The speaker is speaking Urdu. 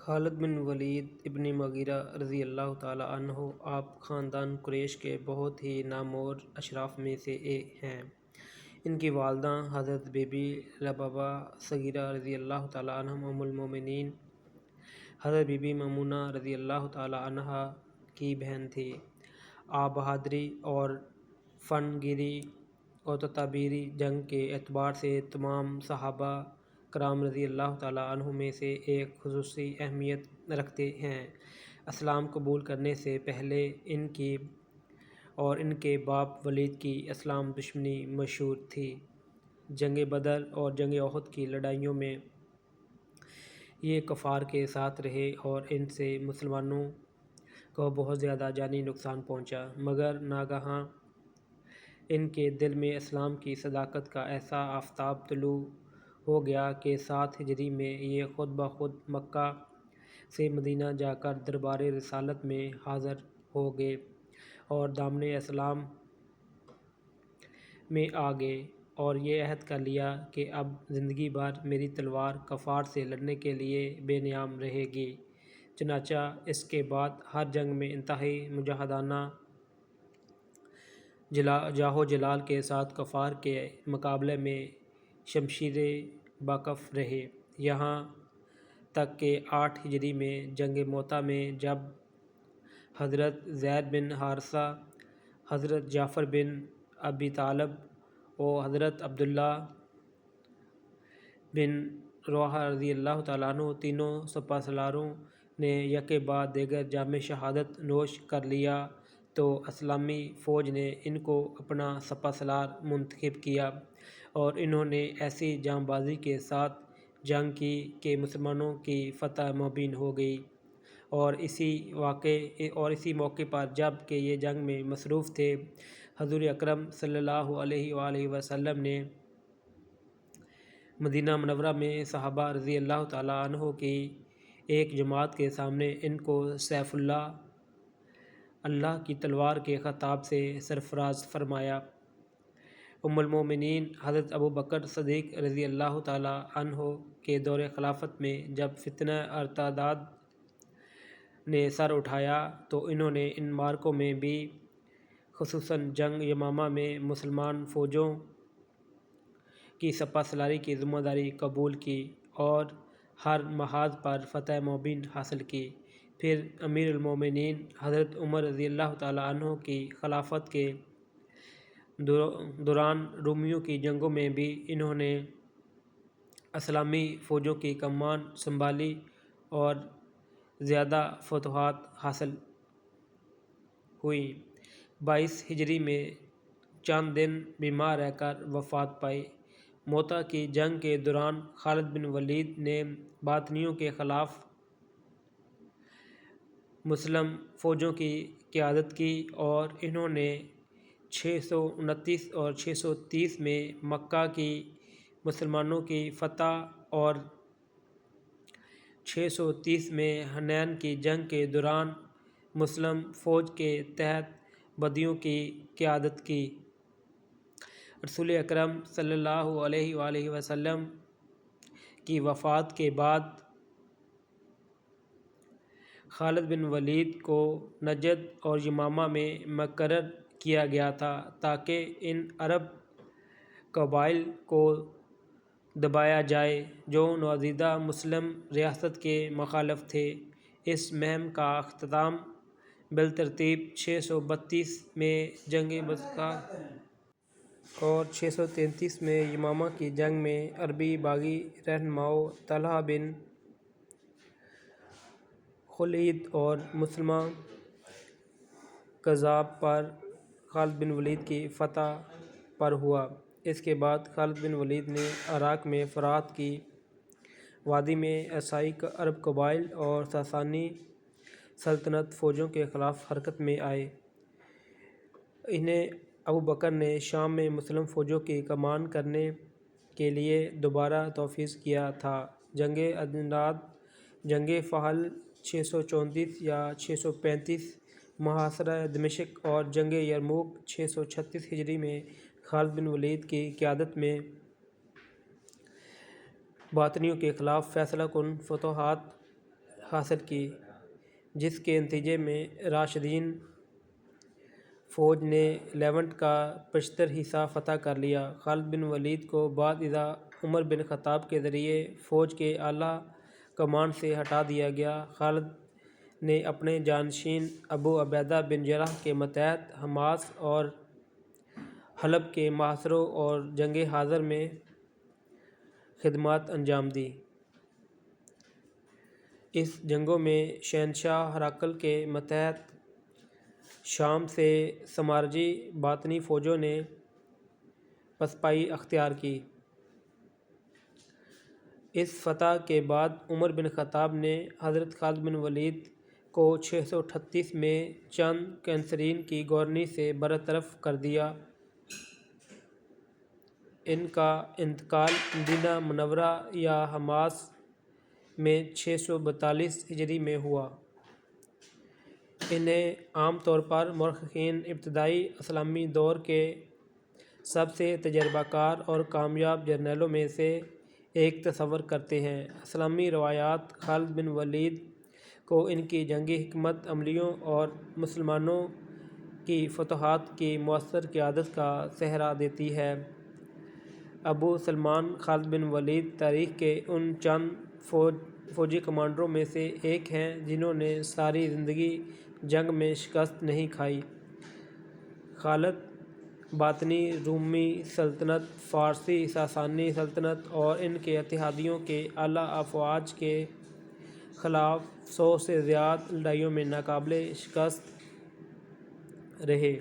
خالد بن ولید ابن مغیرہ رضی اللہ تعالیٰ عنہ آپ خاندان قریش کے بہت ہی نامور اشراف میں سے ایک ہیں۔ ان کی والدہ حضرت بی بی لبابہ صغیرہ رضی اللہ تعالیٰ عنہا ام المومنین حضرت بی بی میمونہ رضی اللہ تعالیٰ عنہا کی بہن تھی۔ آپ بہادری اور فن گیری اور تدبیری جنگ کے اعتبار سے تمام صحابہ کرام رضی اللہ تعالیٰ عنہم میں سے ایک خصوصی اہمیت رکھتے ہیں۔ اسلام قبول کرنے سے پہلے ان کی اور ان کے باپ ولید کی اسلام دشمنی مشہور تھی۔ جنگ بدر اور جنگ احد کی لڑائیوں میں یہ کفار کے ساتھ رہے اور ان سے مسلمانوں کو بہت زیادہ جانی نقصان پہنچا، مگر ناگہاں ان کے دل میں اسلام کی صداقت کا ایسا آفتاب طلوع ہو گیا کہ 7 ہجری میں یہ خود بخود مکہ سے مدینہ جا کر دربار رسالت میں حاضر ہو گئے اور دامن اسلام میں آ گئے اور یہ عہد کر لیا کہ اب زندگی بھر میری تلوار کفار سے لڑنے کے لیے بے نیام رہے گی۔ چنانچہ اس کے بعد ہر جنگ میں انتہائی مجاہدانہ جاہ و جلال کے ساتھ کفار کے مقابلے میں شمشیریں باکف رہے، یہاں تک کہ 8 ہجری میں جنگ موتا میں جب حضرت زید بن حارثہ، حضرت جعفر بن ابی طالب اور حضرت عبداللہ بن رواحہ رضی اللہ تعالیٰ عنہ تینوں سپہ سالاروں نے یکے بعد دیگر جام شہادت نوش کر لیا تو اسلامی فوج نے ان کو اپنا سپہ سالار منتخب کیا اور انہوں نے ایسی جاں بازی کے ساتھ جنگ کی کہ مسلمانوں کی فتح مبین ہو گئی۔ اور اسی موقع پر جب کہ یہ جنگ میں مصروف تھے، حضور اکرم صلی اللہ علیہ وآلہ وسلم نے مدینہ منورہ میں صحابہ رضی اللہ تعالیٰ عنہ کی ایک جماعت کے سامنے ان کو سیف اللہ، اللہ کی تلوار کے خطاب سے سرفراز فرمایا۔ ام المومنین حضرت ابوبکر صدیق رضی اللہ تعالیٰ عنہ کے دور خلافت میں جب فتنہ ارتداد نے سر اٹھایا تو انہوں نے ان معرکوں میں بھی خصوصاً جنگ یمامہ میں مسلمان فوجوں کی سپہ سالاری کی ذمہ داری قبول کی اور ہر محاذ پر فتح مبین حاصل کی۔ پھر امیر المومنین حضرت عمر رضی اللہ تعالیٰ عنہ کی خلافت کے دوران رومیوں کی جنگوں میں بھی انہوں نے اسلامی فوجوں کی کمان سنبھالی اور زیادہ فتوحات حاصل ہوئیں۔ 22 ہجری میں چند دن بیمار رہ کر وفات پائی۔ موتا کی جنگ کے دوران خالد بن ولید نے باطنیوں کے خلاف مسلم فوجوں کی قیادت کی اور انہوں نے 629 اور 630 میں مکہ کی مسلمانوں کی فتح اور 630 میں حنین کی جنگ کے دوران مسلم فوج کے تحت بدیوں کی قیادت کی۔ رسول اکرم صلی اللہ علیہ وآلہ وسلم کی وفات کے بعد خالد بن ولید کو نجد اور یمامہ میں مقرر کیا گیا تھا تاکہ ان عرب قبائل کو دبایا جائے جو نوزائیدہ مسلم ریاست کے مخالف تھے۔ اس مہم کا اختتام بالترتیب 632 میں جنگ بزقہ اور 633 میں یمامہ کی جنگ میں عربی باغی رہنماؤں طلحہ بن خلید اور مسلمہ کذاب پر خالد بن ولید کی فتح پر ہوا۔ اس کے بعد خالد بن ولید نے عراق میں فرات کی وادی میں عیسائی عرب قبائل اور ساسانی سلطنت فوجوں کے خلاف حرکت میں آئے۔ انہیں ابوبکر نے شام میں مسلم فوجوں کی کمان کرنے کے لیے دوبارہ تفویض کیا تھا۔ جنگ عدنان، جنگ فحل 634 یا 635، محاصرہ دمشق اور جنگ یرموک 636 ہجری میں خالد بن ولید کی قیادت میں باطنیوں کے خلاف فیصلہ کن فتوحات حاصل کی، جس کے نتیجے میں راشدین فوج نے لیونٹ کا 75 حصہ فتح کر لیا۔ خالد بن ولید کو بعد ازاں عمر بن خطاب کے ذریعے فوج کے اعلیٰ کمان سے ہٹا دیا گیا۔ خالد نے اپنے جانشین ابو عبیدہ بن جراح کے ماتحت حماس اور حلب کے محاصروں اور جنگ حاضر میں خدمات انجام دیں۔ اس جنگوں میں شہنشاہ ہرقل کے ماتحت شام سے سمراجی باطنی فوجوں نے پسپائی اختیار کی۔ اس فتح کے بعد عمر بن خطاب نے حضرت خالد بن ولید کو 638 میں چند کینسرین کی گورنری سے برطرف کر دیا۔ ان کا انتقال مدینہ منورہ یا حماس میں 642 ہجری میں ہوا۔ انہیں عام طور پر مورخین ابتدائی اسلامی دور کے سب سے تجربہ کار اور کامیاب جرنیلوں میں سے ایک تصور کرتے ہیں۔ اسلامی روایات خالد بن ولید کو ان کی جنگی حکمت عملیوں اور مسلمانوں کی فتوحات کی مؤثر قیادت کا سہرا دیتی ہیں۔ ابو سلمان خالد بن ولید تاریخ کے ان چند فوجی کمانڈروں میں سے ایک ہیں جنہوں نے ساری زندگی جنگ میں شکست نہیں کھائی۔ خالد باطنی رومی سلطنت، فارسی ساسانی سلطنت اور ان کے اتحادیوں کے اعلیٰ افواج کے خلاف 100 سے زیادہ لڑائیوں میں ناقابل شکست رہے۔